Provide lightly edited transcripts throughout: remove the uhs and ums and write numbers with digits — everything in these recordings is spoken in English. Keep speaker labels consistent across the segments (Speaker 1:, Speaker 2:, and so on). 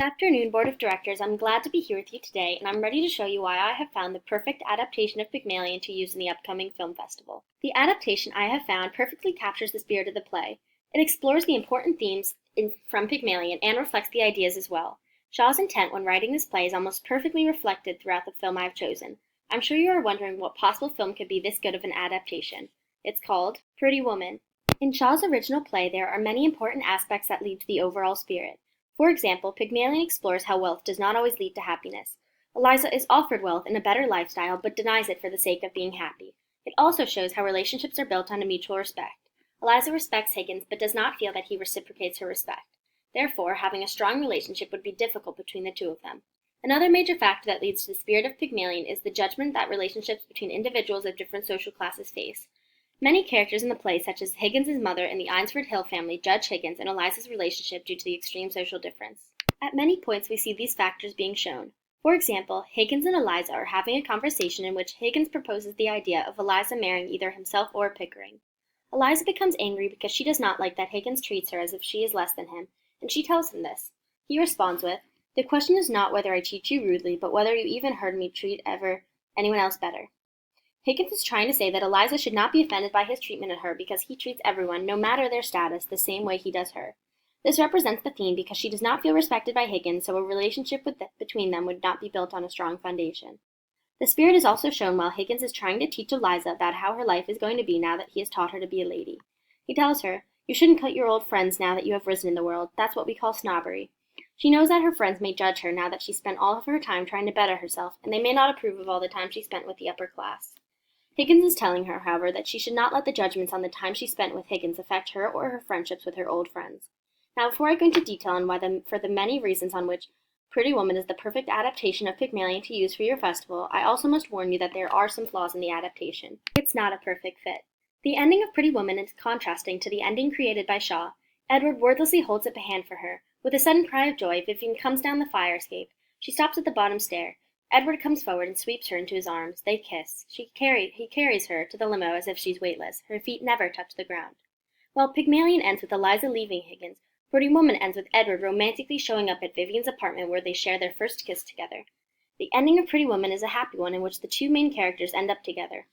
Speaker 1: Good afternoon, Board of Directors. I'm glad to be here with you today, and I'm ready to show you why I have found the perfect adaptation of Pygmalion to use in the upcoming film festival. The adaptation I have found perfectly captures the spirit of the play. It explores the important themes from Pygmalion and reflects the ideas as well. Shaw's intent when writing this play is almost perfectly reflected throughout the film I have chosen. I'm sure you are wondering what possible film could be this good of an adaptation. It's called Pretty Woman. In Shaw's original play, there are many important aspects that lead to the overall spirit. For example, Pygmalion explores how wealth does not always lead to happiness. Eliza is offered wealth and a better lifestyle, but denies it for the sake of being happy. It also shows how relationships are built on a mutual respect. Eliza respects Higgins, but does not feel that he reciprocates her respect. Therefore, having a strong relationship would be difficult between the two of them. Another major factor that leads to the spirit of Pygmalion is the judgment that relationships between individuals of different social classes face. Many characters in the play, such as Higgins' mother and the Eynsford Hill family, judge Higgins and Eliza's relationship due to the extreme social difference. At many points, we see these factors being shown. For example, Higgins and Eliza are having a conversation in which Higgins proposes the idea of Eliza marrying either himself or Pickering. Eliza becomes angry because she does not like that Higgins treats her as if she is less than him, and she tells him this. He responds with, "The question is not whether I treat you rudely, but whether you even heard me treat ever anyone else better." Higgins is trying to say that Eliza should not be offended by his treatment of her because he treats everyone, no matter their status, the same way he does her. This represents the theme because she does not feel respected by Higgins, so a relationship between them would not be built on a strong foundation. The spirit is also shown while Higgins is trying to teach Eliza about how her life is going to be now that he has taught her to be a lady. He tells her, "You shouldn't cut your old friends now that you have risen in the world. That's what we call snobbery." She knows that her friends may judge her now that she spent all of her time trying to better herself, and they may not approve of all the time she spent with the upper class. Higgins is telling her, however, that she should not let the judgments on the time she spent with Higgins affect her or her friendships with her old friends. Now, before I go into detail on for the many reasons on which Pretty Woman is the perfect adaptation of Pygmalion to use for your festival, I also must warn you that there are some flaws in the adaptation. It's not a perfect fit. The ending of Pretty Woman is contrasting to the ending created by Shaw. Edward wordlessly holds up a hand for her. With a sudden cry of joy, Vivian comes down the fire escape. She stops at the bottom stair. Edward comes forward and sweeps her into his arms. They kiss. He carries her to the limo as if she's weightless. Her feet never touch the ground. While Pygmalion ends with Eliza leaving Higgins, Pretty Woman ends with Edward romantically showing up at Vivian's apartment where they share their first kiss together. The ending of Pretty Woman is a happy one in which the two main characters end up together.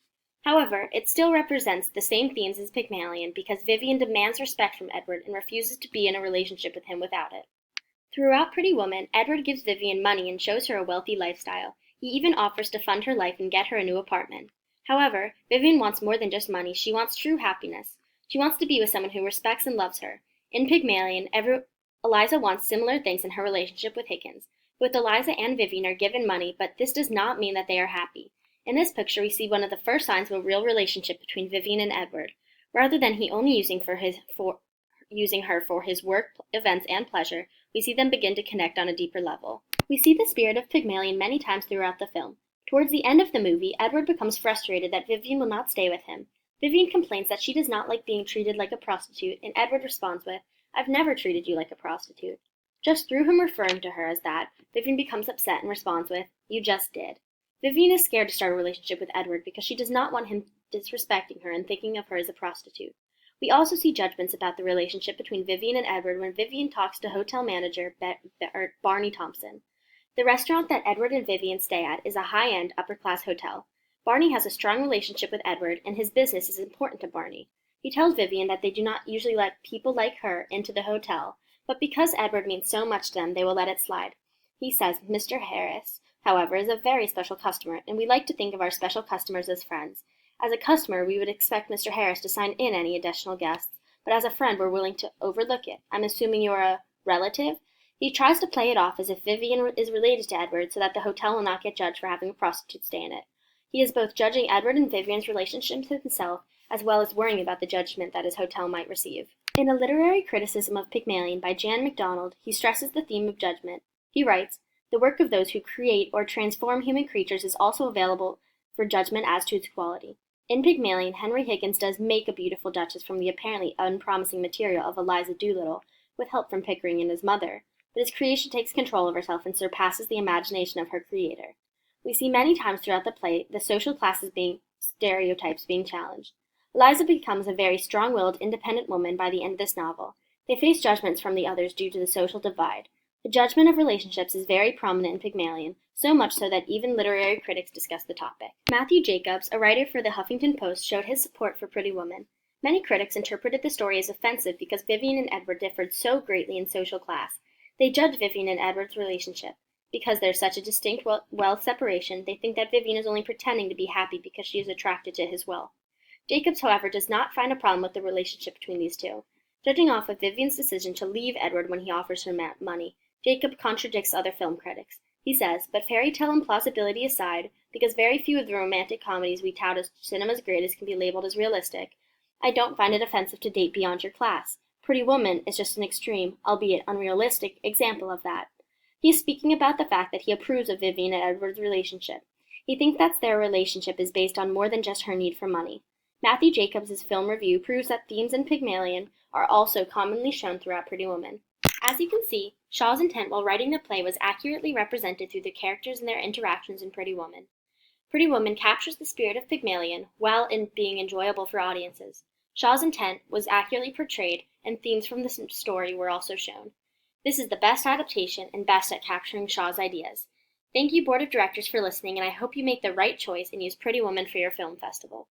Speaker 1: However, it still represents the same themes as Pygmalion because Vivian demands respect from Edward and refuses to be in a relationship with him without it. Throughout Pretty Woman, Edward gives Vivian money and shows her a wealthy lifestyle. He even offers to fund her life and get her a new apartment. However, Vivian wants more than just money. She wants true happiness. She wants to be with someone who respects and loves her. In Pygmalion, Eliza wants similar things in her relationship with Higgins. Both Eliza and Vivian are given money, but this does not mean that they are happy. In this picture, we see one of the first signs of a real relationship between Vivian and Edward. Rather than he only using her for his work, events, and pleasure, we see them begin to connect on a deeper level. We see the spirit of Pygmalion many times throughout the film. Towards the end of the movie, Edward becomes frustrated that Vivian will not stay with him. Vivian complains that she does not like being treated like a prostitute, and Edward responds with, "I've never treated you like a prostitute." Just through him referring to her as that, Vivian becomes upset and responds with, "You just did." Vivian is scared to start a relationship with Edward because she does not want him disrespecting her and thinking of her as a prostitute. We also see judgments about the relationship between Vivian and Edward when Vivian talks to hotel manager Barney Thompson. The restaurant that Edward and Vivian stay at is a high-end, upper-class hotel. Barney has a strong relationship with Edward, and his business is important to Barney. He tells Vivian that they do not usually let people like her into the hotel, but because Edward means so much to them, they will let it slide. He says, "Mr. Harris, however, is a very special customer, and we like to think of our special customers as friends. As a customer, we would expect Mr. Harris to sign in any additional guests, but as a friend, we're willing to overlook it. I'm assuming you're a relative?" He tries to play it off as if Vivian is related to Edward so that the hotel will not get judged for having a prostitute stay in it. He is both judging Edward and Vivian's relationship to himself, as well as worrying about the judgment that his hotel might receive. In a literary criticism of Pygmalion by Jan MacDonald, he stresses the theme of judgment. He writes, "The work of those who create or transform human creatures is also available for judgment as to its quality. In Pygmalion, Henry Higgins does make a beautiful duchess from the apparently unpromising material of Eliza Doolittle, with help from Pickering and his mother, but his creation takes control of herself and surpasses the imagination of her creator. We see many times throughout the play the social stereotypes being challenged. Eliza becomes a very strong-willed, independent woman by the end of this novel. They face judgments from the others due to the social divide. The judgment of relationships is very prominent in Pygmalion, so much so that even literary critics discuss the topic. Matthew Jacobs, a writer for the Huffington Post, showed his support for Pretty Woman. Many critics interpreted the story as offensive because Vivian and Edward differed so greatly in social class. They judged Vivian and Edward's relationship. Because there's such a distinct wealth separation, they think that Vivian is only pretending to be happy because she is attracted to his wealth. Jacobs, however, does not find a problem with the relationship between these two. Judging off of Vivian's decision to leave Edward when he offers her money, Jacob contradicts other film critics. He says, but fairy tale implausibility aside, because very few of the romantic comedies we tout as cinema's greatest can be labeled as realistic, I don't find it offensive to date beyond your class. Pretty Woman is just an extreme, albeit unrealistic, example of that. He is speaking about the fact that he approves of Vivian and Edward's relationship. He thinks that their relationship is based on more than just her need for money. Matthew Jacobs' film review proves that themes in Pygmalion are also commonly shown throughout Pretty Woman. As you can see, Shaw's intent while writing the play was accurately represented through the characters and their interactions in Pretty Woman. Pretty Woman captures the spirit of Pygmalion while being enjoyable for audiences. Shaw's intent was accurately portrayed, and themes from the story were also shown. This is the best adaptation and best at capturing Shaw's ideas. Thank you, Board of Directors, for listening, and I hope you make the right choice and use Pretty Woman for your film festival.